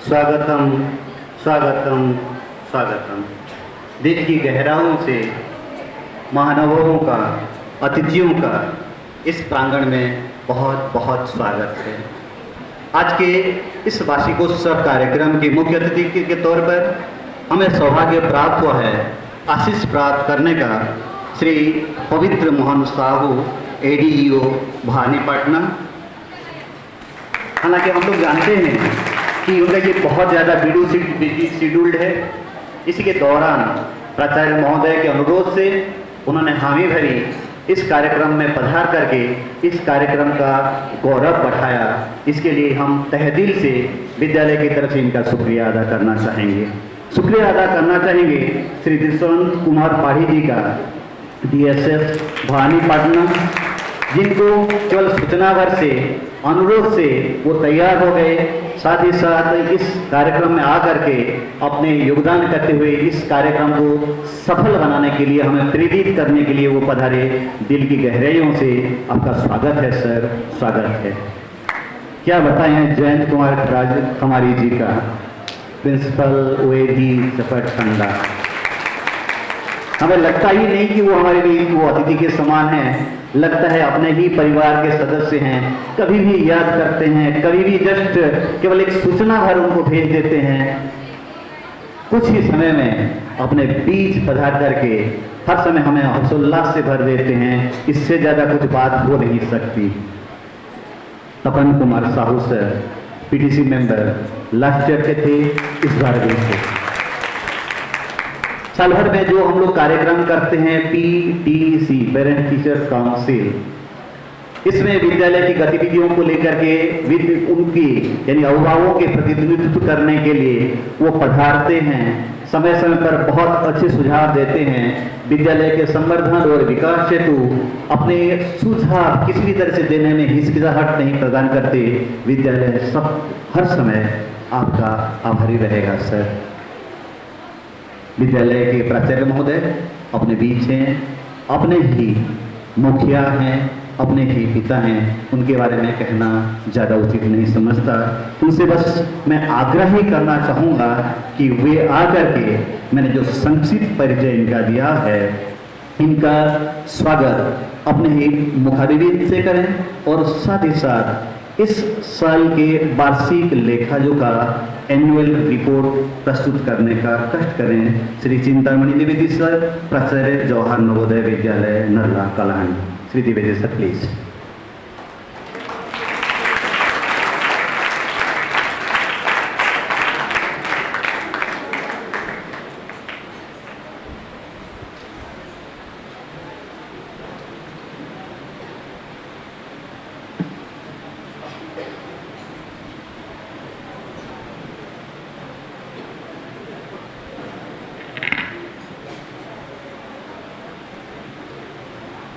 स्वागतम स्वागतम स्वागतम। दिल की गहराइयों से महानुभावों का, अतिथियों का इस प्रांगण में बहुत बहुत स्वागत है। आज के इस वार्षिकोत्सव कार्यक्रम के मुख्य अतिथि के तौर पर हमें सौभाग्य प्राप्त हुआ है आशीष प्राप्त करने का श्री पवित्र मोहन साहू ADEO भवानीपटना। हालांकि हम लोग जानते हैं कि उनका ये बहुत ज़्यादा बिजी शेड्यूल्ड है। इसी के दौरान प्राचार्य महोदय के अनुरोध से उन्होंने हामी भरी इस कार्यक्रम में पधार करके इस कार्यक्रम का गौरव बढ़ाया। इसके लिए हम तहे दिल से विद्यालय की तरफ से इनका शुक्रिया अदा करना चाहेंगे। शुक्रिया अदा करना चाहेंगे श्री दिशवंत कुमार पाढ़ी जी का, DSS भवानीपटना, जिनको केवल सूचना भर से, अनुरोध से वो तैयार हो गए। साथ ही साथ इस कार्यक्रम में आकर के अपने योगदान करते हुए इस कार्यक्रम को सफल बनाने के लिए, हमें प्रेरित करने के लिए वो पधारे। दिल की गहराइयों से आपका स्वागत है सर, स्वागत है। क्या बताएं जयंत कुमार राजकुमारी जी का, प्रिंसिपल OAD चपरखंडा। हमें लगता ही नहीं कि वो हमारे लिए वो अतिथि के समान हैं, लगता है अपने ही परिवार के सदस्य हैं। कभी भी याद करते हैं, कभी भी जस्ट केवल एक सूचना भर उनको भेज देते हैं। कुछ ही समय में अपने बीच पधार करके हर समय हमें हर्षोल्लास से भर देते हैं। इससे ज्यादा कुछ बात हो नहीं सकती। Tapan Kumar Sahu sir PTC member, last year के थे, इस बार भी थे। साल भर में जो हम लोग कार्यक्रम करते हैं PTC पेरेंट टीचर काउंसिल, इसमें विद्यालय की गतिविधियों को लेकर के उनकी यानी अभिभावकों के प्रतिनिधित्व करने के लिए वो पधारते हैं। समय समय पर बहुत अच्छे सुझाव देते हैं। विद्यालय के संवर्धन और विकास हेतु अपने सुझाव किसी भी तरह से देने में हिचकिचाहट नहीं प्रदान करते। विद्यालय सब हर समय आपका आभारी रहेगा सर। विद्यालय के प्राचार्य महोदय अपने बीच हैं, अपने ही मुखिया हैं, अपने ही पिता हैं। उनके बारे में कहना ज़्यादा उचित नहीं समझता। उनसे बस मैं आग्रह ही करना चाहूँगा कि वे आकर के मैंने जो संक्षिप्त परिचय इनका दिया है, इनका स्वागत अपने ही मुखारबिंद से करें और साथ ही साथ इस साल के वार्षिक लेखा जोखा एनुअल रिपोर्ट प्रस्तुत करने का कष्ट करें श्री चिंतामणि द्विवेदी सर, प्राचार्य Jawahar Navodaya Vidyalaya Nalla Kalahandi. Shri Dwivedi sir please.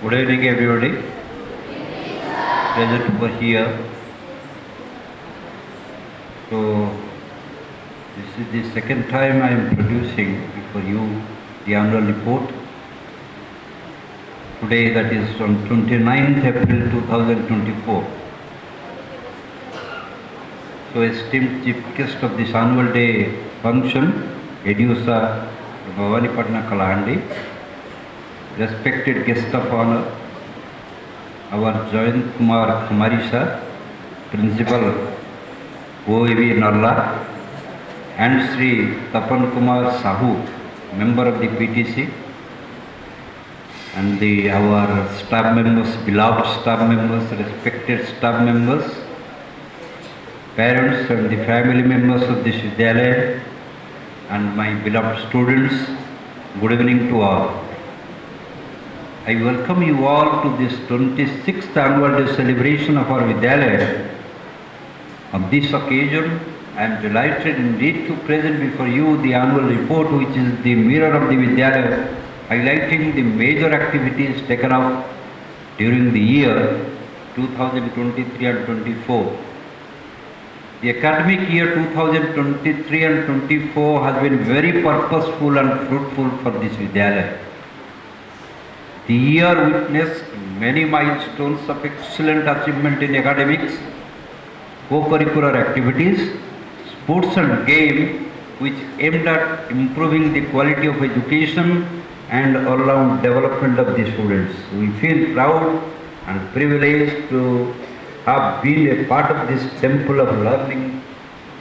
Good evening, everybody. Pleasure to be here. So, this is the second time I am producing for you the annual report. Today, that is on 29th April 2024. So, esteemed chief guest of this annual day function, Edusa Bhavanipatna Kalahandi, respected guest of honor, our Jayant Kumar Khamari sir, Principal OAV Nalla, and Sri Tapan Kumar Sahu, member of the PTC, and our staff members, beloved staff members, respected staff members, parents and the family members of this Vidyalaya, and my beloved students, good evening to all. I welcome you all to this 26th annual day celebration of our Vidyalaya. On this occasion, I am delighted indeed to present before you the annual report, which is the mirror of the Vidyalaya, highlighting the major activities taken up during the year 2023 and 24. The academic year 2023 and 24 has been very purposeful and fruitful for this Vidyalaya. The year witnessed many milestones of excellent achievement in academics, co-curricular activities, sports and game, which aimed at improving the quality of education and all-round development of the students. We feel proud and privileged to have been a part of this temple of learning,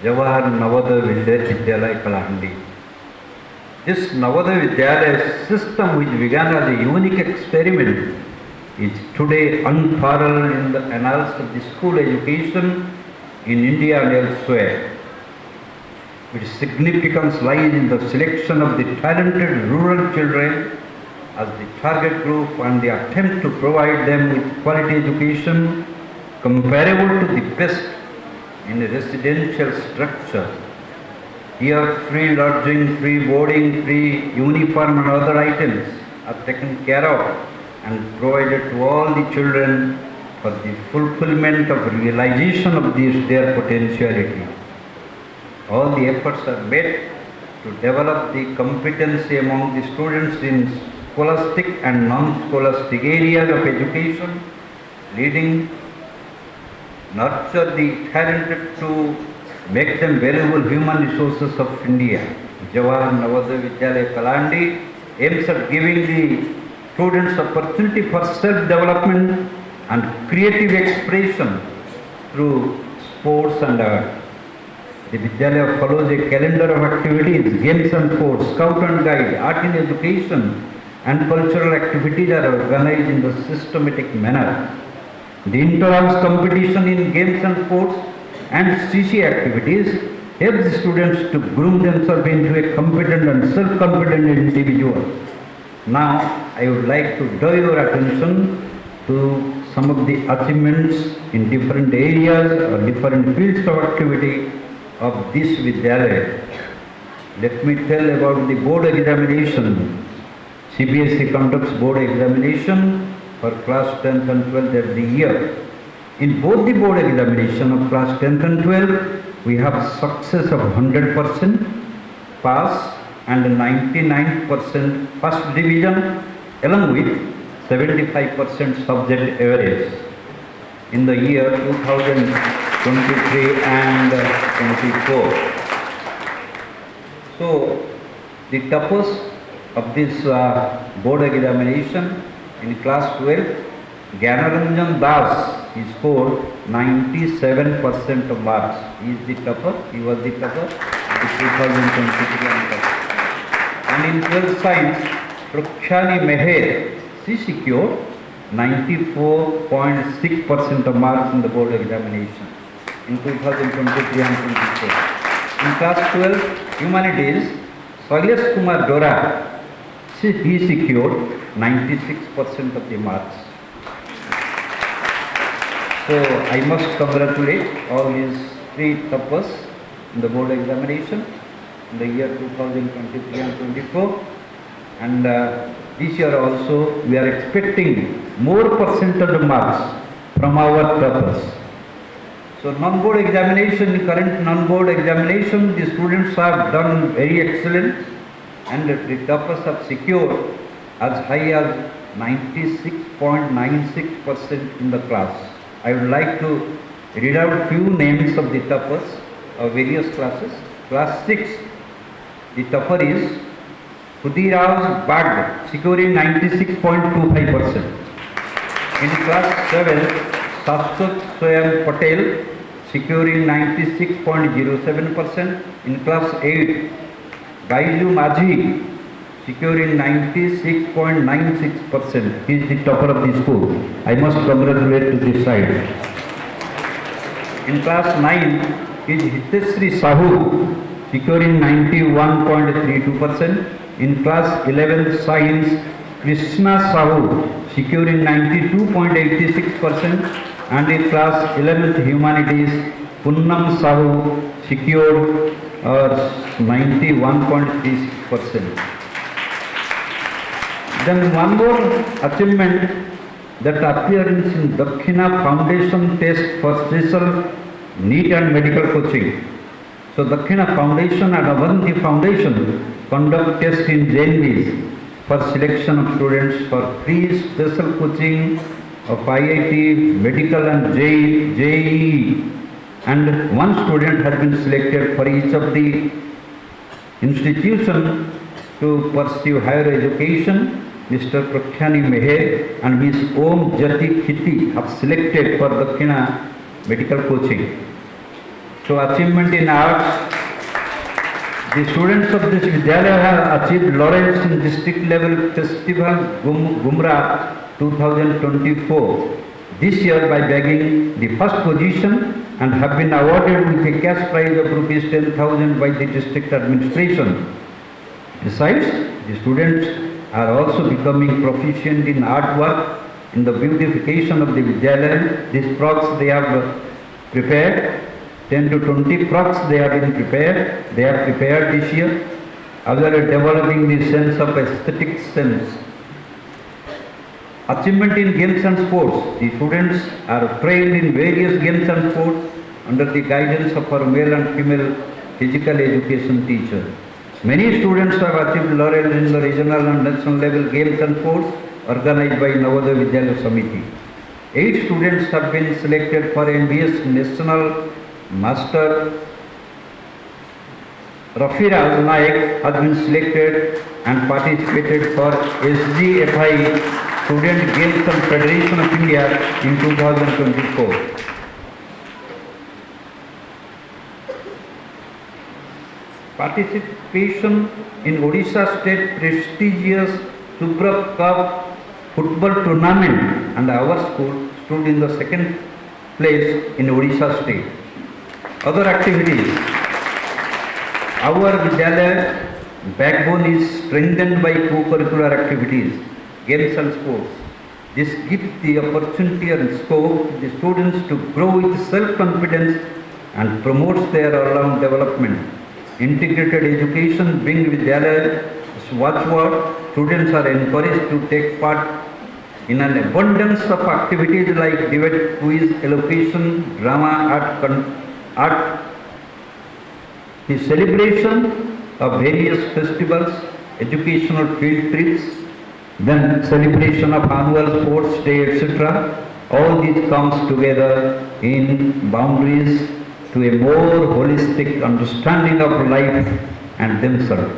Jawahar Navodaya Vidyalaya Kalahandi. This Navodaya Vidyalaya system, which began as a unique experiment, is today unparalleled in the annals of the school education in India and elsewhere. Its significance lies in the selection of the talented rural children as the target group and the attempt to provide them with quality education comparable to the best in a residential structure. Here, free lodging, free boarding, free uniform and other items are taken care of and provided to all the children for the fulfillment of realization of their potentiality. All the efforts are made to develop the competency among the students in scholastic and non-scholastic areas of education, nurture the talented to make them valuable human resources of India. Jawahar Navodaya Vidyalaya Kalahandi aims at giving the students opportunity for self-development and creative expression through sports and art. The Vidyalaya follows a calendar of activities, games and sports, scout and guide, art in education and cultural activities are organized in the systematic manner. The inter-house competition in games and sports and CC activities help the students to groom themselves into a competent and self-confident individual. Now, I would like to draw your attention to some of the achievements in different areas or different fields of activity of this Vidyalaya. Let me tell about the board examination. CBSE conducts board examination for class 10th and 12th every year. In both the board examination of class 10th and 12th, we have success of 100% pass and 99% first division along with 75% subject average in the year 2023 and 24. So, the toppers of this board examination in class 12 Gyanaranjan Das, he scored 97% of marks. He is the topper. He was the topper in the 2023 ANCAP. And in 12th science, Prakshani Meher, she secured 94.6% of marks in the board examination in 2023 and 24. In class 12, humanities, Sailesh Kumar Dora, he secured 96% of the marks. So I must congratulate all these three toppers in the board examination in the year 2023 and 24. And this year also we are expecting more percentage marks from our toppers. So non-board examination, current non-board examination, the students have done very excellent and the toppers have secured as high as 96.96% in the class. I would like to read out few names of the toppers of various classes. Class 6, the topper is Khudiraj Bag, securing 96.25%. In class 7, Saswat Swayam Patel, securing 96.07%. In class 8, Baiju Majhi, securing 96.96%. He is the topper of the school. I must congratulate to this side. In class 9 is Hitesri Sahu, securing 91.32%. In class 11 science, Krishna Sahu, securing 92.86%. And in class 11th humanities, Punnam Sahu, secured 91.36%. Then one more achievement, that appearance in Dakshina Foundation test for special NEET and medical coaching. So Dakshina Foundation and Avanti Foundation conduct tests in JNVs for selection of students for free special coaching of IIT, medical and JEE. And one student has been selected for each of the institution to pursue higher education. Mr. Prakshani Meher and Ms. Om Jati Khiti have selected for Dakshina medical coaching. So achievement in arts, the students of this Vidyalaya have achieved laurels in district level festival Gumra 2024. This year by bagging the first position and have been awarded with a cash prize of rupees 10,000 by the district administration. Besides, the students are also becoming proficient in artwork, in the beautification of the Vidyalaya. These frocks they have prepared, 10 to 20 frocks they have been prepared. They are prepared this year. Others are developing the sense of aesthetic sense. Achievement in games and sports. The students are trained in various games and sports under the guidance of our male and female physical education teacher. Many students have achieved laurels in the regional and national level games and sports organized by Navodaya Vidyalaya Samiti. 8 students have been selected for MBS National Master. Rafiraz Naik has been selected and participated for SGFI Student Games and Federation of India in 2024. Participation in Odisha State prestigious Subrata Cup football tournament, and our school stood in the second place in Odisha State. Other activities. Our Vidyalaya backbone is strengthened by co-curricular activities, games and sports. This gives the opportunity and scope to the students to grow with self-confidence and promotes their all-round development. Integrated education being Vidyalaya's watchword, students are encouraged to take part in an abundance of activities like debate, quiz, elocution, drama, art, the celebration of various festivals, educational field trips, then celebration of annual sports day, etc. All these comes together in boundaries to a more holistic understanding of life and themselves.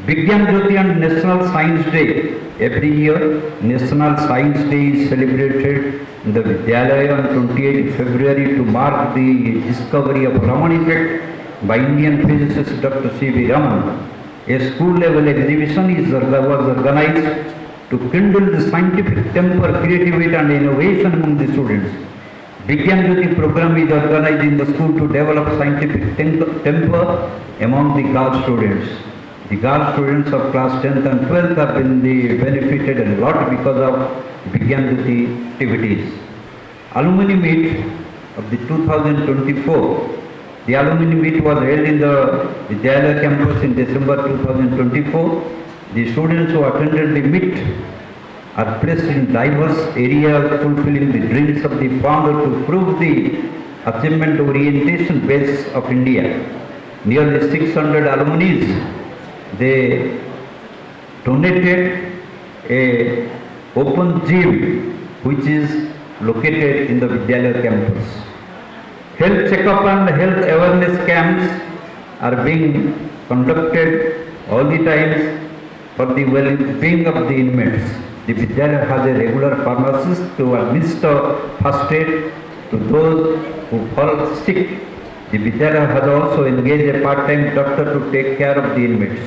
Vigyan Jyoti and National Science Day. Every year, National Science Day is celebrated in the Vidyalaya on 28 February to mark the discovery of Raman effect by Indian physicist Dr. C.V. Raman. A school-level exhibition was organized to kindle the scientific temper, creativity and innovation among the students. Vigyan Jyoti program is organized in the school to develop scientific temper among the girl students. The girl students of class 10th and 12th have been benefited a lot because of Vigyan Jyoti activities. Alumni meet of the 2024. The alumni meet was held in the Vidyalaya campus in December 2024. The students who attended the meet are placed in diverse areas fulfilling the dreams of the founder to prove the achievement orientation base of India. Nearly 600 alumni, they donated a open gym which is located in the Vidyalaya campus. Health checkup and health awareness camps are being conducted all the times for the well-being of the inmates. The Vidyalaya has a regular pharmacist to administer first aid to those who fall sick. The Vidyalaya has also engaged a part-time doctor to take care of the inmates.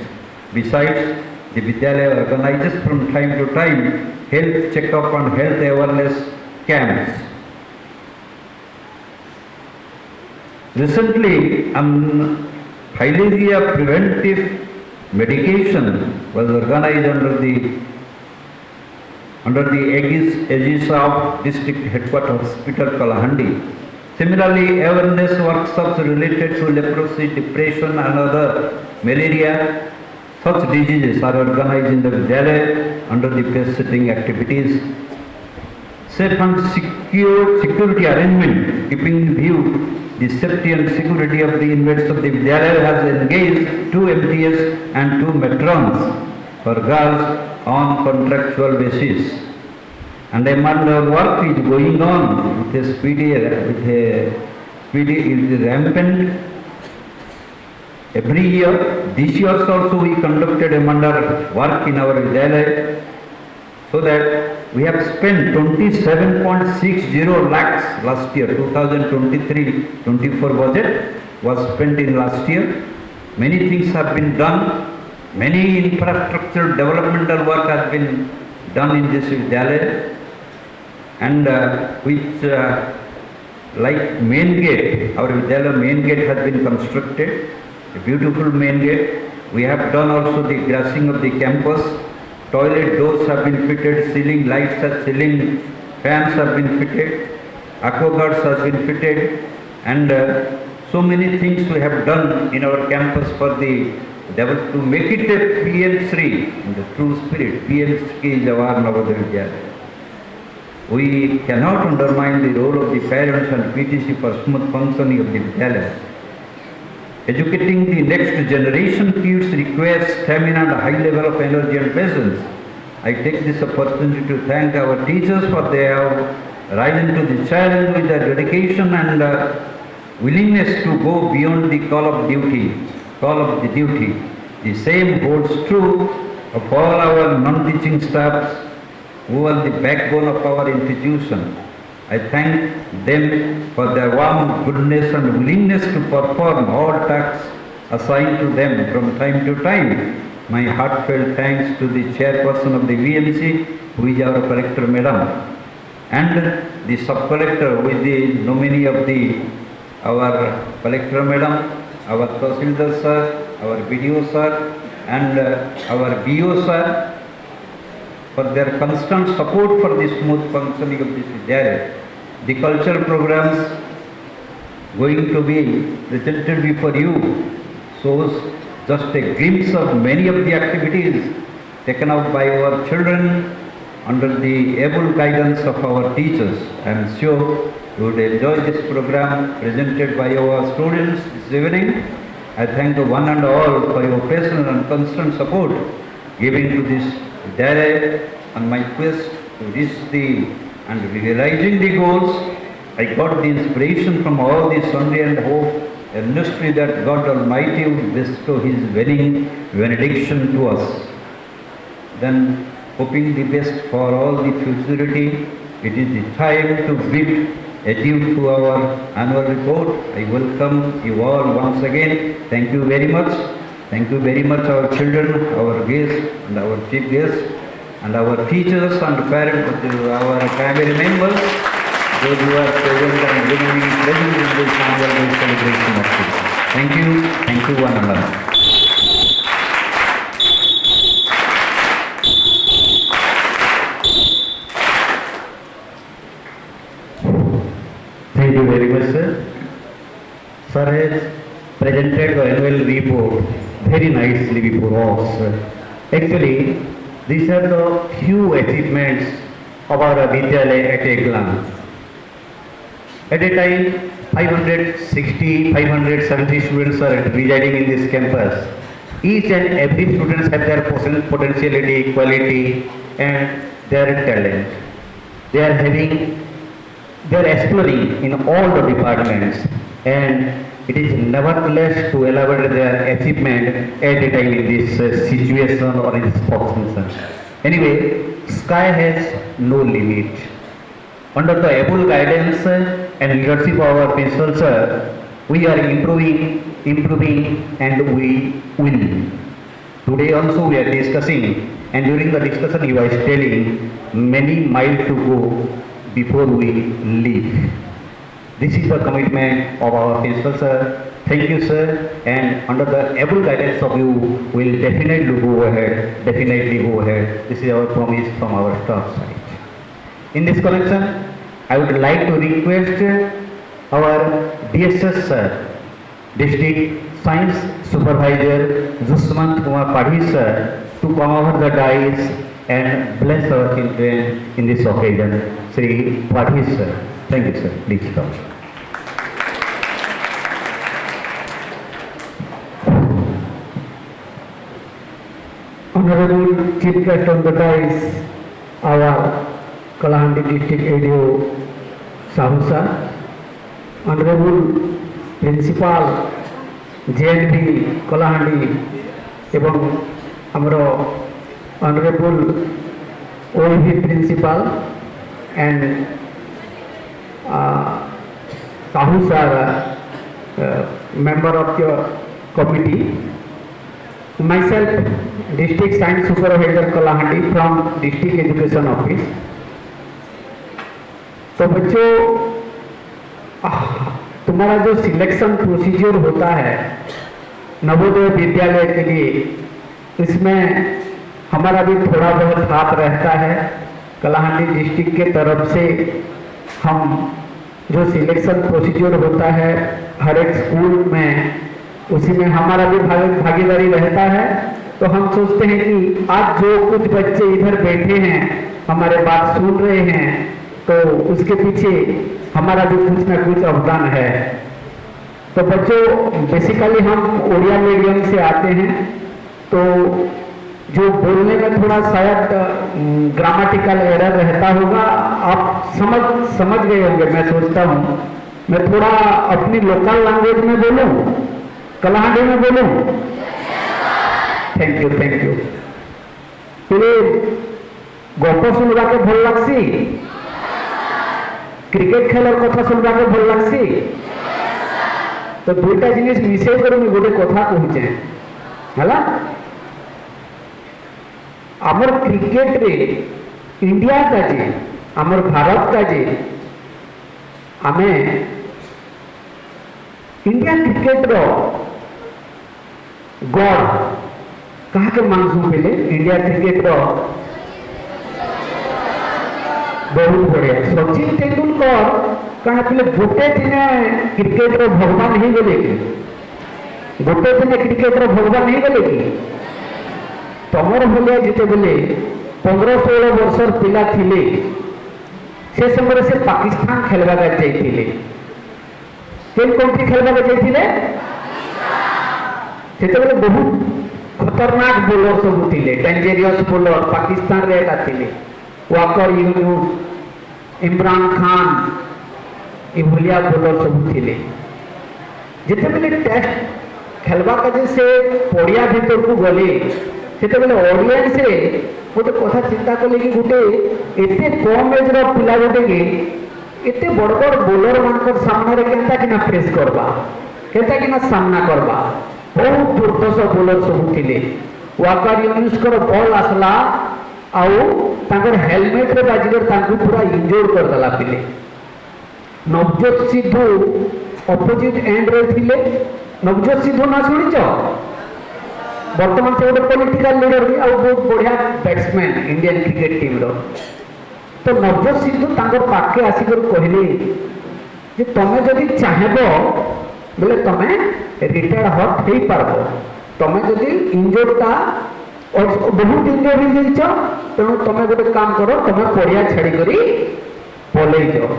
Besides, the Vidyalaya organizes from time to time health checkup and health awareness camps. Recently, fileria preventive medication was organized under the aegis of District Headquarters Hospital, Kalahandi. Similarly, awareness workshops related to leprosy, depression and other malaria, such diseases are organized in the Vidyalaya under the face-setting activities. Safe and security arrangement, keeping in view the safety and security of the inmates of the Vidyalaya, has engaged 2 MTS and 2 matrons for girls on contractual basis. And a work is going on with a speedy is rampant. Every year, this year also we conducted a mandar work in our Vidyalaya, so that we have spent 27.60 lakhs last year. 2023-24 budget was spent in last year. Many things have been done. Many infrastructure developmental work has been done in this Vidyalaya, and like main gate, our Vidyalaya main gate has been constructed, a beautiful main gate. We have done also the grassing of the campus. Toilet doors have been fitted, ceiling lights and ceiling fans have been fitted, aquaguards have been fitted, and so many things we have done in our campus for the to make it a PM3 in the true spirit. PM3 is Jawahar Navodaya Vidyalaya. We cannot undermine the role of the parents and PTC for smooth functioning of the Vidyalaya. Educating the next generation kids requires stamina and a high level of energy and patience. I take this opportunity to thank our teachers for they have risen to the challenge with their dedication and willingness to go beyond the call of the duty. The same holds true of all our non-teaching staffs who are the backbone of our institution. I thank them for their warm goodness and willingness to perform all tasks assigned to them from time to time. My heartfelt thanks to the chairperson of the VMC, who is our collector madam, and the sub-collector with the nominee of our collector madam, our Tahsildar sir, our BDO sir, and our BO sir, for their constant support for the smooth functioning of this Vidyalaya. The cultural programs going to be presented before you shows just a glimpse of many of the activities taken up by our children under the able guidance of our teachers. I am sure you would enjoy this program presented by our students this evening. I thank one and all for your patience and constant support given to this Vidyalaya on my quest to reach and realizing the goals. I got the inspiration from all the Sunday and Hope a mystery that God Almighty would bestow His benediction to us. Then, hoping the best for all the futurity, it is the time to bid adieu to our annual report. I welcome you all once again. Thank you very much. Thank you very much, our children, our guests, and our chief guests, and our teachers and parents, our family members, those who are present and remaining present in this annual day celebration of Christmas. Thank you one and all. Thank you very much, sir. Sir has presented the annual report very nicely before us. Actually, these are the few achievements of our Vidyalaya at a glance. At a time, 570 students are residing in this campus. Each and every student have their potentiality, quality, and their talent. They are exploring in all the departments, and it is nevertheless to elaborate their achievement at a time in this situation or in this function. Anyway, sky has no limit. Under the able guidance and leadership of our principal sir, we are improving and we will. Today also we are discussing, and during the discussion he was telling many miles to go before we leave. This is the commitment of our principal sir. Thank you, sir, and under the able guidance of you, we will definitely go ahead. This is our promise from our staff side. In this connection, I would like to request our DSS sir, District Science Supervisor Juswant Kumar Padhi sir, to come over the dais and bless our children in this occasion. Sri Padhi sir. Thank you, sir. Please come. Honorable Chief Guest on the dais, our Kalahandi District ADO Sahu sir, Honorable Principal JNV Kalahandi এবং আমার Honorable OEV Principal and Sahu sir, member of your committee, myself District Science Supervisor Kalahandi from District Education Office. तो बच्चों, तुम्हारा जो selection procedure होता है नवोदय विद्यालय के लिए, इसमें हमारा भी थोड़ा बहुत हाथ रहता है। कलाहांडी डिस्ट्रिक्ट के तरफ से हम जो सिलेक्शन प्रोसीजर होता है हर एक स्कूल में, उसी में हमारा भी भागीदारी रहता है। तो हम सोचते हैं कि आज जो कुछ बच्चे इधर बैठे हैं, हमारे बात सुन रहे हैं, तो उसके पीछे हमारा भी कुछ ना कुछ अवदान है। तो बच्चों, बेसिकली हम ओडिया मीडियम से आते हैं, तो जो बोलने में थोड़ा शायद ग्रामेटिकल एरर रहता होगा, आप समझ गए होंगे। मैं सोचता हूँ मैं थोड़ा अपनी लोकल लैंग्वेज में बोलूँ, कलाहांडी में बोलूँ। Thank you. गप सुनवा के भल लगसी, क्रिकेट खेलर कथा सुनवा के भल लगसी, तो दुईटा जिनिस मिसे कर गोटे कथा कहूचे है। आमर क्रिकेट रे इंडिया का जे आमर भारत का जे आमे इंडिया क्रिकेट रो गॉड कहा के मानसू पहले इंडिया क्रिकेट रो बहुत बढ़िया सचिन तेंदुलकर कहा पहले गोटे दिन क्रिकेट रो भगवान नहीं गले कि गोटे दिन क्रिकेट रो भगवान नहीं गले कि तमर भलिया जिते बेले 15-16 वर्षर पिला थिले से समय से पाकिस्तान खेलवा जाइथिले। केन कंट्री खेलवा जाइथिले? सेते बेले बहुत खतरनाक बोलर सब थिले, डेंजरियस बोलर पाकिस्तान रे एटा थिले। वाकर यूनुस, इमरान खान, ए भलिया बोलर सब थिले। जिते टेस्ट खेलवा का से पड़िया भीतर को गले से ऑडियंस रे गोटे कथा चिंता कले कि गोटे एते कम एज पिला गोटे के एते बड़ बड़ बोलर मान सामने केनता कि फेस करवा केनता कि सामना करवा बहुत दुर्दश बोलर सब थिले वाकर यूनिस बॉल आसला आउ हेलमेट रे बाजिकर पूरा इंजोर्ड कर देला पिले नवजोत सिद्धू अपोजिट एंड रे थिले नवजोत सिद्धू ना शुणिच बर्तमान से गोटे पॉलिटिकल लीडर भी आउ बहुत बढ़िया बैट्समैन इंडियन क्रिकेट टीम रो तो नवजोत सिद्धू पाखे आसिकर कहले जे तमे जदि चाहेबो बोले तमे रिटायर्ड हट हो पारबो तमे जदि इंजोर्डटा बहुत इंजोर्ड हो जाइछ तेणु तमे गोटे काम करो तमे पड़िया छाड़ी करी पलई जाओ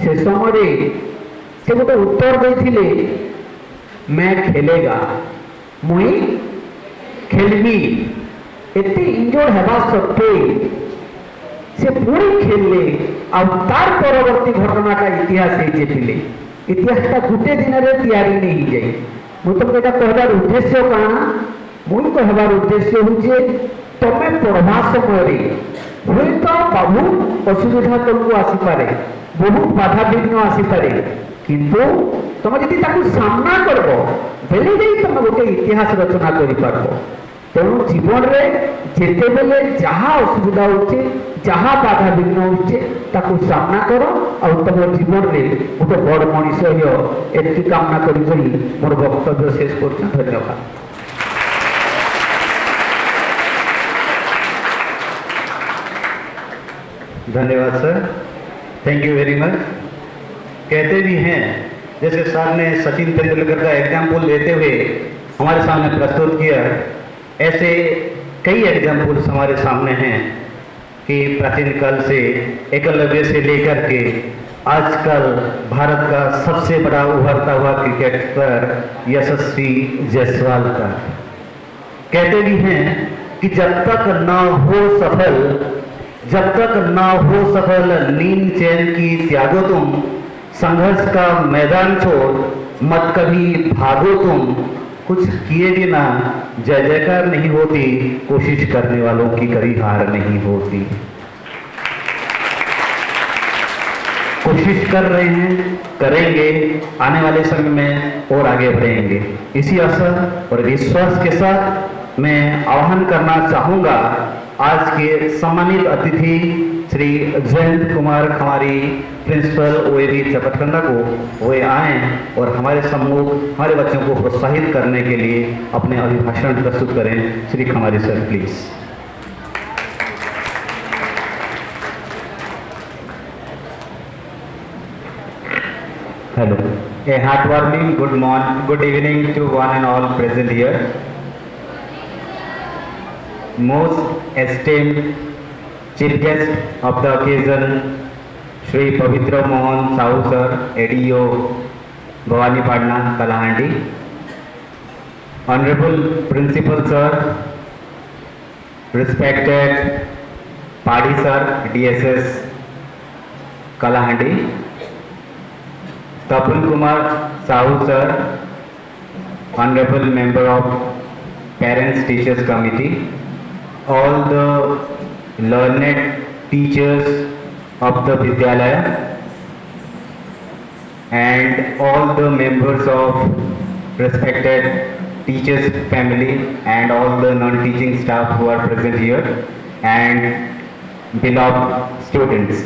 से समय से गोटे उत्तर देथिले मैं खेलेगा मुई खेलबी एते इंजोर्ड हेबा सत्वे से पूरी खेलले आ तार परवर्ती घटनाटा इतिहास होते इतिहासटा गोटे दिन में तैयारी नहीं जाए मुझे तुमको कहबार उद्देश्य काना मुझे कहबार उद्देश्य हूँ तमें पढ़ा समय हूँ तो बहुत असुविधा तुमको आसीपे बहुत बाधा विघ्न आसीपे किंतु तुम जदि सामना कर बेले जाई तुम गोटे इतिहास रचना कर तेणु जीवन में जिते बेले जहाँ असुविधा होचे जहाँ बाधा विघ्न होचे ताकू सामना करो और तुम जीवन में गोटे बड़ मनीष एति कामना करी मोर वक्तव्य शेष कर धन्यवाद। धन्यवाद sir, thank you very much. कहते भी हैं जैसे सर ने सचिन तेंदुलकर का एग्जाम्पल देते हुए हमारे सामने प्रस्तुत किया, ऐसे कई एग्जाम्पल्स हमारे सामने हैं कि प्राचीन काल से एकलव्य से लेकर के आजकल भारत का सबसे बड़ा उभरता हुआ क्रिकेटर यशस्वी जायसवाल का। कहते भी हैं कि जब तक न हो सफल नींद चैन की त्यागो तुम, संघर्ष का मैदान छोड़ मत कभी भागो तुम, कुछ किए बिना जय जयकार नहीं होती, कोशिश करने वालों की कभी हार नहीं होती। कोशिश कर रहे हैं, करेंगे, आने वाले समय में और आगे बढ़ेंगे। इसी आशा और विश्वास के साथ मैं आह्वान करना चाहूँगा आज के सम्मानित अतिथि श्री जयंत कुमार खमारी प्रिंसिपल ओएबी चपटकंडा को वे आए और हमारे सम्मुख हमारे बच्चों को प्रोत्साहित करने के लिए अपने अभिभाषण प्रस्तुत करें। Shri Khamari sir please. Hello. A heartwarming good evening to one and all present here. Most esteemed chief guest of the occasion, Shri Pavitra Mohan Sahu sir, ADO Bhavani Padna, Kalahandi. Honorable Principal sir, respected Padi sir, DSS Kalahandi. Tapul Kumar Sahu sir, Honorable Member of Parents Teachers Committee, all the learned teachers of the Vidyalaya and all the members of respected teachers family and all the non-teaching staff who are present here and beloved students.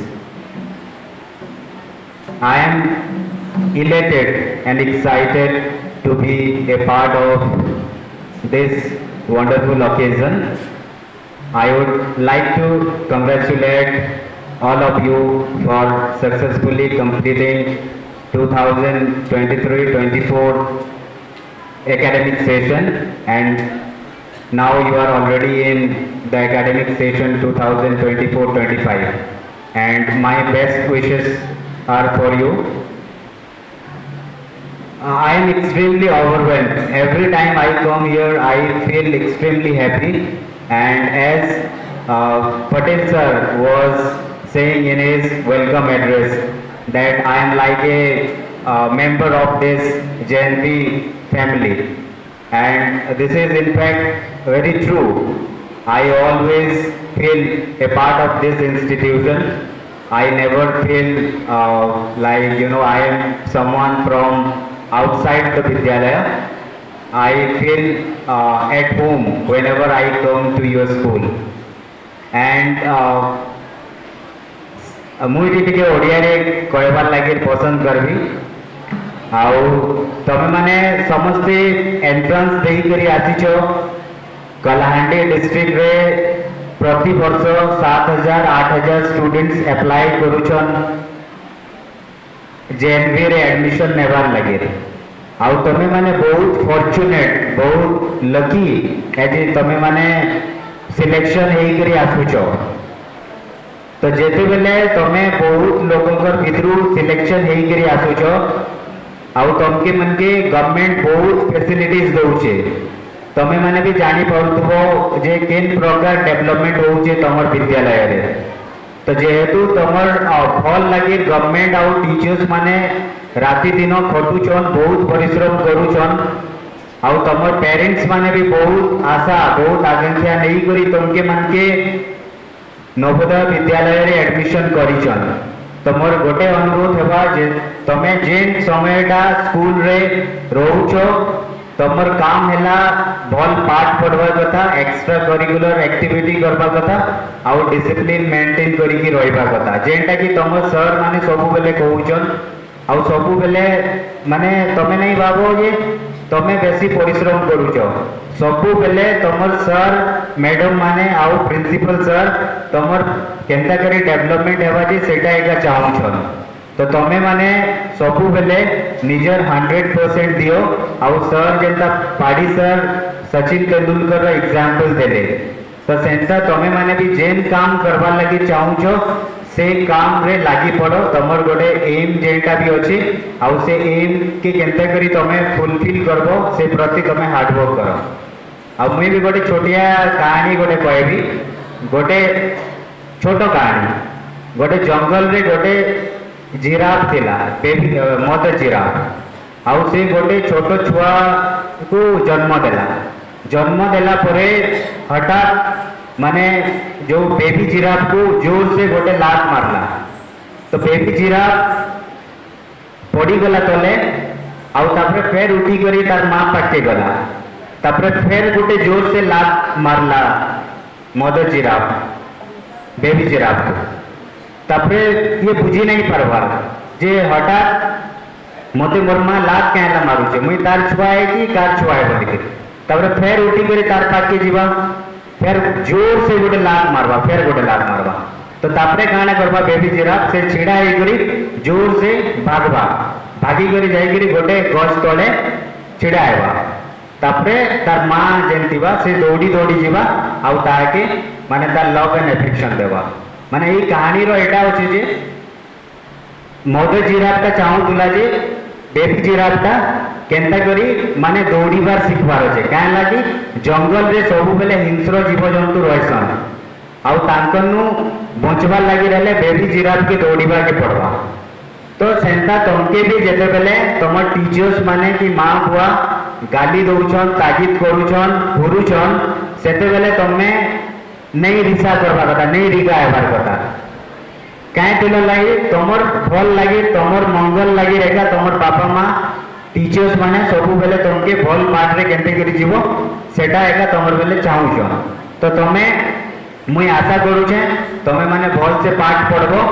I am elated and excited to be a part of this wonderful occasion. I would like to congratulate all of you for successfully completing 2023-24 academic session, and now you are already in the academic session 2024-25, and my best wishes are for you. I am extremely overwhelmed. Every time I come here, I feel extremely happy. And as Patel sir was saying in his welcome address, that I am like a member of this JNV family, and this is in fact very true. I always feel a part of this institution. I never feel like I am someone from outside the Vidyalaya. I feel at home whenever I come to your school. And मुझे टिके ओडियारे कहबार लगे पसंद करबी आउ तमे माने समस्ते entrance देई करी आसीचो कलाहांडी डिस्ट्रिक्ट रे प्रति वर्ष 7000 8000 स्टूडेंट्स अप्लाई करूछन जेएनवी रे एडमिशन नेबार लगे आउ तमे माने बहुत फॉर्चुनेट बहुत लकी एजे तमे माने सिलेक्शन हेई करी आसुचो तो जेते बेले तमे बहुत लोगों भितरू सिलेक्शन हेई करी आसुचो आउ तमके मनके गवर्नमेंट बहुत फैसिलिटीज दउचे तमे माने भी जानी पड़ुथबो जे केन प्रकार डेवलपमेंट होउचे तमर विद्यालय रे तो जेहेतु तमर फल लगे गवर्नमेंट आउ टीचर्स माने राति दिन खटुचन बहुत परिश्रम करूचन आउ तमर पेरेंट्स माने भी बहुत आशा बहुत आकांक्षा नहीं करी तमके मनके नवोदय विद्यालय रे एडमिशन करिचन तमर गोटे अनुरोध हेबा जे तमे जेन समयटा स्कूल रे रहउचो तमर काम हैला भल पाठ पढ़वा कथा एक्स्ट्रा करिकुलर एक्टिविटी करबा कथा आउ डिसिप्लिन मेंटेन करी की रहबा कथा जेंटा कि तमर सर माने सबु बेले कहउचन आउ सबु बेले माने तमे नहीं भाबो जे तमे बेसी परिश्रम करूचो सबु बेले तमर सर मैडम माने आउ प्रिंसिपल सर तमर केंता करी डेवलपमेंट हेबा जे सेटा एका चाहुछन तो तमे माने सबु बेले निजर 100% दियो आउ सर जेंता पाड़ी सर सचिन तेंदुलकर एग्जांपल देले तो सेंता तमे माने भी जेन काम करबा लगी चाहुछो से काम रे लागी पड़ो तमर गोटे एम जेटा भी अछि आउ से एम के केंता करी तमे फुलफिल करबो से प्रति तमे हार्ड वर्क करो अब मुई भी गोटे छोटिया कहानी गोटे कहबी गोटे छोटो कहानी गोटे जंगल रे गोटे जिराफ थिला बेबी मदर जिराफ आउ से गोटे छोटो छुआ को जन्म देला परे हठात माने जो बेबी जिराफ को जोर से गोटे लात मारला तो बेबी जिराफ पड़ी गला तले आउ तापरे फेर उठी करी तार मां पाके गला तापरे फेर गोटे जोर से लात मारला मदर जिराफ बेबी जिराफ को तापरे ये बुझी नहीं पारबार जे हठात मते मोर मां लात केला मारुचे मुई तार छुआ है कि कार छुआ है बोली तापरे फेर उठी करी तार पाके जीवा फेर जोर से गोटे लात मारवा फेर गोटे लात मारवा तो तापरे काना करबा बेबी जिराफ से छिड़ा हे करी जोर से भागवा भागी करी जाई करी गोटे गछ तले छिड़ा हेबा तापरे तार मां जेंतिबा से दौड़ी दौड़ी जीवा आउ ताके माने तार लव एंड एफेक्शन देवा माने ई कहानी रो एटा होचे जे मदर जिराफ का चाहू दुला जे बेबी जिराफ का केंता करी माने दौड़ीबार शिखबार अच्छे क्या लगी जंगल रे सबु बेले हिंस्र जीव जंतु रहसन आउ तांकनु बचबार लगी रहले बेबी जिराफ के दौड़ीबार के पड़वा तो सेंता तमके भी जेते बेले तमर टीचर्स माने कि मां बुआ गाली दउछन ताकीद करूछन हुरुछन सेते बेले तमे नहीं रिसा करबा कथा नहीं रिगा हेबार कथा काहे तिलो लागि तमर फल लागि तमर मंगल लागि रेखा तमर बापा मां टीचर्स माने सबु बेले तमके भल पाठ रे केंते करी जीवो सेटा एका तमर बेले चाहूछो तो तमे मुई आशा करू छे तमे माने भल से पाठ पढ़बो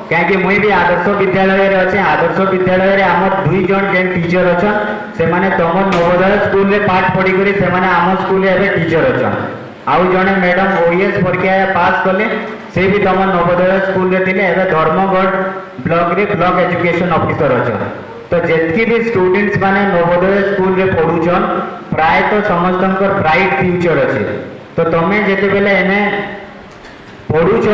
क्या कि मुई भी आदर्श विद्यालय रे अछि आदर्श विद्यालय रे हमर दुई जन जेन टीचर अछन से माने तमर नवोदय स्कूल रे पाठ पढ़ी करी से माने आम स्कूल रे एबे टीचर अछन आउ जने मैडम ओएस परीक्षा पास कले से भी तमर नवोदय स्कूल रे थिले एबे धर्मगढ़ ब्लॉक रे ब्लॉक एजुकेशन ऑफिसर अछन तो जेतकी भी स्टूडेंट्स माने नवोदय स्कूल रे पढुछन प्राय तो समस्तंकर ब्राइट फ्यूचर अछि तो तमे जेते बेले एने पढुछ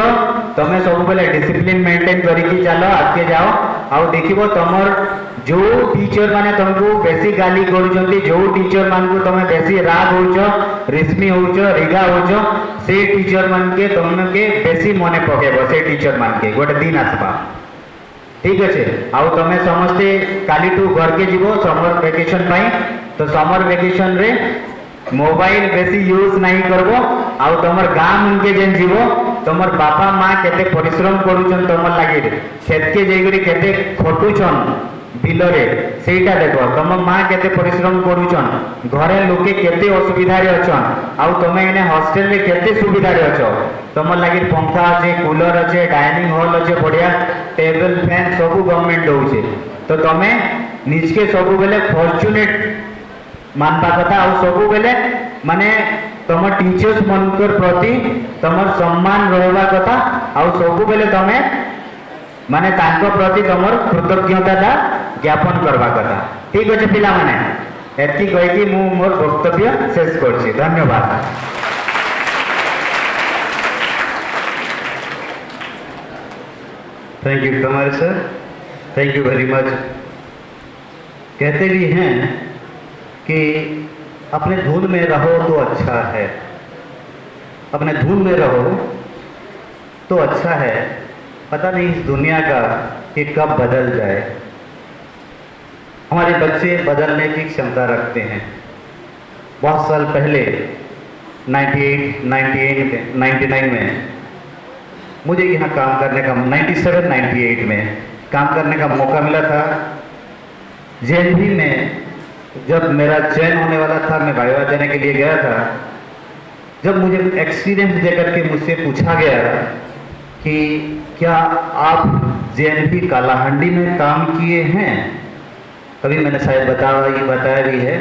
तमे सब बेले डिसिप्लिन मेंटेन करिकी चलो आगे जाओ आउ देखिबो तमर जो टीचर माने तुमको बेसी गाली करूछंती जो टीचर मान को तमे बेसी राग होउछो रिस्मी होउछो रिगा होउछो से टीचर मान के तमके बेसी मने पकेबो से टीचर मान के गोटे दिन आसबा ठीक अच्छे आउ तमें समस्ते कालीठू घर के जीवो समर वेकेशन पाई तो समर वेकेशन रे मोबाइल बेसी यूज नहीं करबो आउ तमर गां मुनके जेन जीवो तमर बापा माँ केते परिश्रम करूछन तमर लागि खेत के जेगरी केते खटुछन बिलरे सेटा देखो तम माँ केते परिश्रम करूछन घरे लोके केते असुविधा रे अछन आउ तमे इने हॉस्टल रे केते सुविधा रे अछो तमर लागि पंखा अछि कूलर अछि डाइनिंग हॉल अछि बढ़िया टेबल फैन सब गवर्नमेंट दउछे तो तमे निजके सब बेले फॉर्चूनेट मानपा कथा आउ सब बेले माने तम टीचर्स मनकर प्रति तमर सम्मान रहबा कथा आउ सब बेले तमे माने तांको प्रति तमर कृतज्ञता ज्ञापन करबा कथा ठीक अछि पिला माने एति कहि कि मु मोर वक्तव्य शेष करछि धन्यवाद। Thank you Kumar sir, thank you very much. कहते भी हैं कि अपने धुन में रहो तो अच्छा है, अपने धुन में रहो तो अच्छा है, पता नहीं इस दुनिया का कि कब बदल जाए। हमारे बच्चे बदलने की क्षमता रखते हैं। बहुत साल पहले 99 में मुझे यहाँ काम करने का 97-98 में काम करने का मौका मिला था। जेएनवी में जब मेरा चयन होने वाला था, मैं वाइवा देने के लिए गया था। जब मुझे एक्सपीरियंस देकर के मुझसे पूछा गया कि क्या आप जेएनवी कालाहांडी में काम किए हैं, कभी मैंने शायद बताया भी है।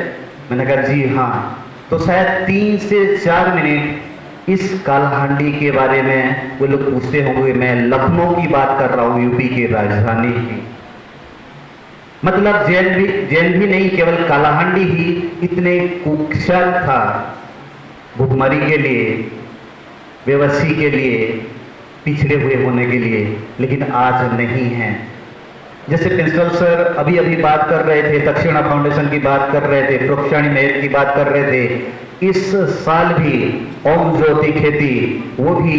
मैंने कहा जी हाँ। तो शायद 3 से 4 मिनट इस कालाहांडी के बारे में वो लोग पूछते होंगे। मैं लखनऊ की बात कर रहा हूँ, यूपी की राजधानी की। मतलब जेएनवी नहीं, केवल कालाहांडी ही इतने कुख्यात था भुखमरी के लिए, बेबसी के लिए, पिछड़े हुए होने के लिए, लेकिन आज नहीं है। जैसे प्रिंसिपल सर अभी अभी बात कर रहे थे, दक्षिणा फाउंडेशन की बात कर रहे थे, प्रोक्षाणी मेहर की बात कर रहे थे। इस साल भी ओम ज्योति खेती वो भी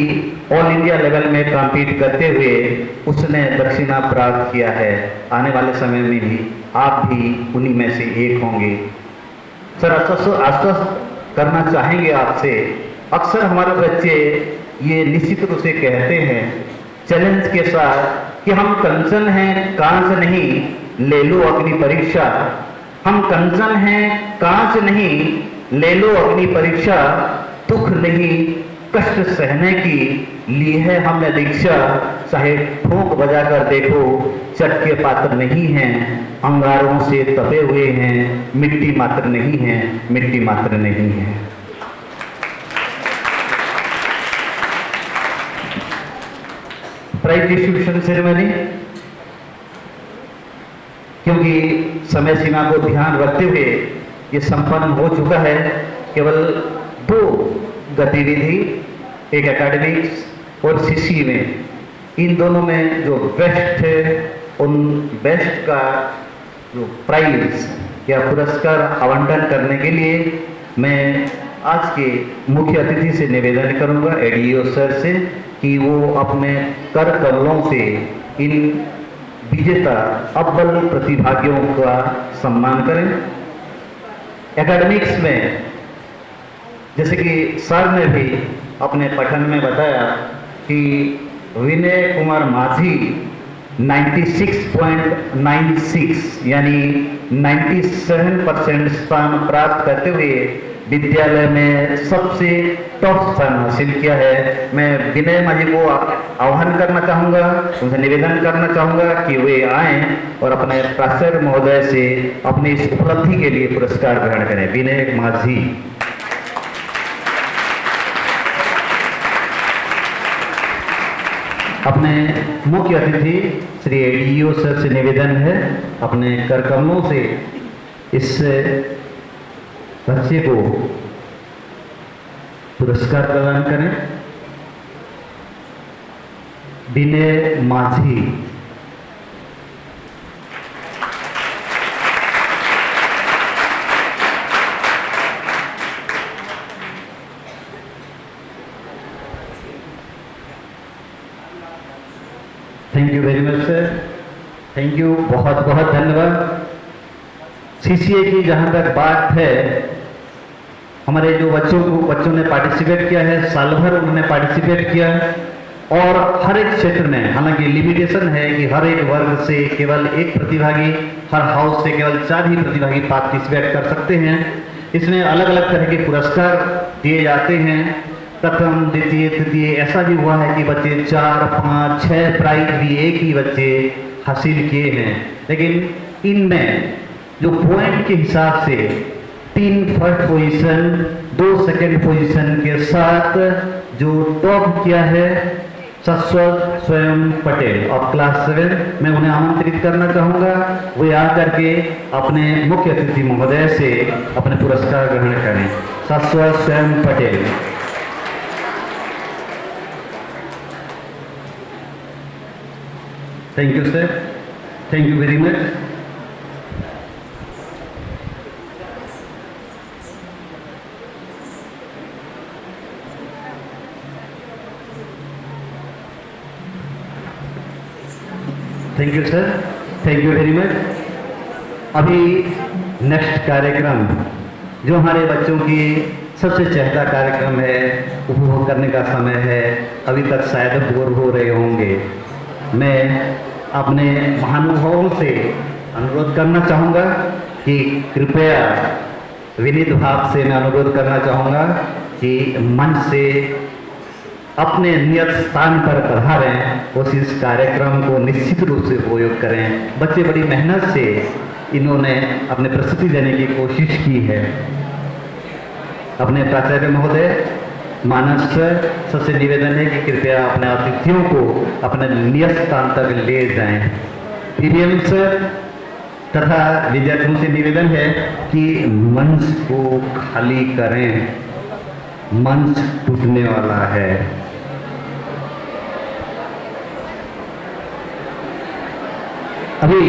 ऑल इंडिया लेवल में कॉम्पीट करते हुए उसने दक्षिणा प्राप्त किया है। आने वाले समय में भी आप भी उन्हीं में से एक होंगे। सर आश्वस्त करना चाहेंगे आपसे, अक्सर हमारे बच्चे ये निश्चित रूप से कहते हैं चैलेंज के साथ कि हम कंचन हैं कांच नहीं, ले लो अग्नि परीक्षा। हम कंचन हैं कांच नहीं, ले लो अग्नि परीक्षा। दुख नहीं कष्ट सहने की ली है हमने दीक्षा। चाहे ठोक बजा कर देखो चटके पात्र नहीं हैं, अंगारों से तपे हुए हैं, मिट्टी मात्र नहीं है, मिट्टी मात्र नहीं है। प्राइज डिस्ट्रीब्यूशन सेरेमनी, क्योंकि समय सीमा को ध्यान रखते हुए ये संपन्न हो चुका है। केवल 2 गतिविधि, एक एकेडमिक्स और सीसी में, इन दोनों में जो बेस्ट है उन बेस्ट का जो प्राइज या पुरस्कार आवंटन करने के लिए मैं आज के मुख्य अतिथि से निवेदन करूंगा, एडीओ सर से, कि वो अपने कर कमलों से इन विजेता अव्वल प्रतिभागियों का सम्मान करें। एकेडमिक्स में जैसे कि सर ने भी अपने पठन में बताया कि विनय कुमार माझी 96.96 यानी 97% स्थान प्राप्त करते हुए विद्यालय में सबसे टॉप स्थान हासिल किया है। मैं विनय माझी को आह्वान करना चाहूँगा, उनसे निवेदन करना चाहूँगा कि वे आएं और अपने प्राचार्य महोदय से अपनी इस उपलब्धि के लिए पुरस्कार ग्रहण करें। विनय माझी। अपने मुख्य अतिथि श्री एडीओ सर से निवेदन है अपने करकमलों से इस बच्चे को पुरस्कार प्रदान करें। विनय माझी। Thank you very much sir. Thank you, बहुत बहुत धन्यवाद। सीसीए की जहाँ तक बात है, हमारे जो बच्चों ने पार्टिसिपेट किया है, साल भर उन्होंने पार्टिसिपेट किया है और हर एक क्षेत्र में, हालांकि लिमिटेशन है कि हर एक वर्ग से केवल एक प्रतिभागी, हर हाउस से केवल 4 ही प्रतिभागी पार्टिसिपेट कर सकते हैं। इसमें अलग अलग तरह के पुरस्कार दिए जाते हैं, प्रथम द्वितीय तृतीय। ऐसा भी हुआ है कि बच्चे 4, 5, 6 प्राइज भी एक ही बच्चे हासिल किए हैं। लेकिन इनमें जो पॉइंट के हिसाब से 3 फर्स्ट पोजीशन, 2 सेकंड पोजीशन के साथ जो टॉप किया है शाश्वत स्वयं पटेल और क्लास 7, मैं उन्हें आमंत्रित करना चाहूँगा, वे आकर के अपने मुख्य अतिथि महोदय से अपने पुरस्कार ग्रहण करें। शाश्वत स्वयं Patel. Thank you sir, thank you very much. Thank you sir, thank you very much. अभी नेक्स्ट कार्यक्रम जो हमारे बच्चों की सबसे चहेता कार्यक्रम है, उपभोग करने का समय है। अभी तक शायद बोर हो रहे होंगे। मैं अपने महानुभावों से अनुरोध करना चाहूँगा कि कृपया विनीत भाव से मैं अनुरोध करना चाहूँगा कि मंच से अपने नियत स्थान पर पधारें और इस कार्यक्रम को निश्चित रूप से उपयोग करें। बच्चे बड़ी मेहनत से इन्होंने अपने प्रस्तुति देने की कोशिश की है। अपने प्राचार्य महोदय, मानस सर, सबसे निवेदन है कि कृपया अपने अतिथियों को अपने नियत स्थान तक ले जाएं। पीवीएम सर तथा विद्यार्थियों से निवेदन है कि मंच को खाली करें, मंच टूटने वाला है। अभी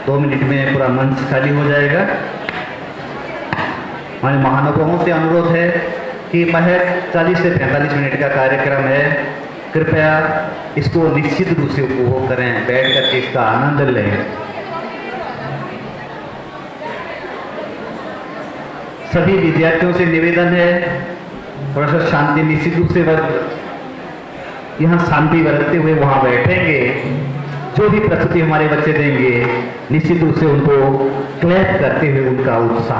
दो मिनट में पूरा मंच खाली हो जाएगा। हमारे महानुभावों से अनुरोध है कि महज 40 से 45 मिनट का कार्यक्रम है, कृपया इसको निश्चित रूप से उपभोग करें, बैठ करके इसका आनंद लें। सभी विद्यार्थियों से निवेदन है, थोड़ा सा शांति, निश्चित रूप से यहाँ शांति बरतते हुए वहाँ बैठेंगे। जो भी प्रस्तुति हमारे बच्चे देंगे, निश्चित रूप से उनको क्लैप करते हुए उनका उत्साह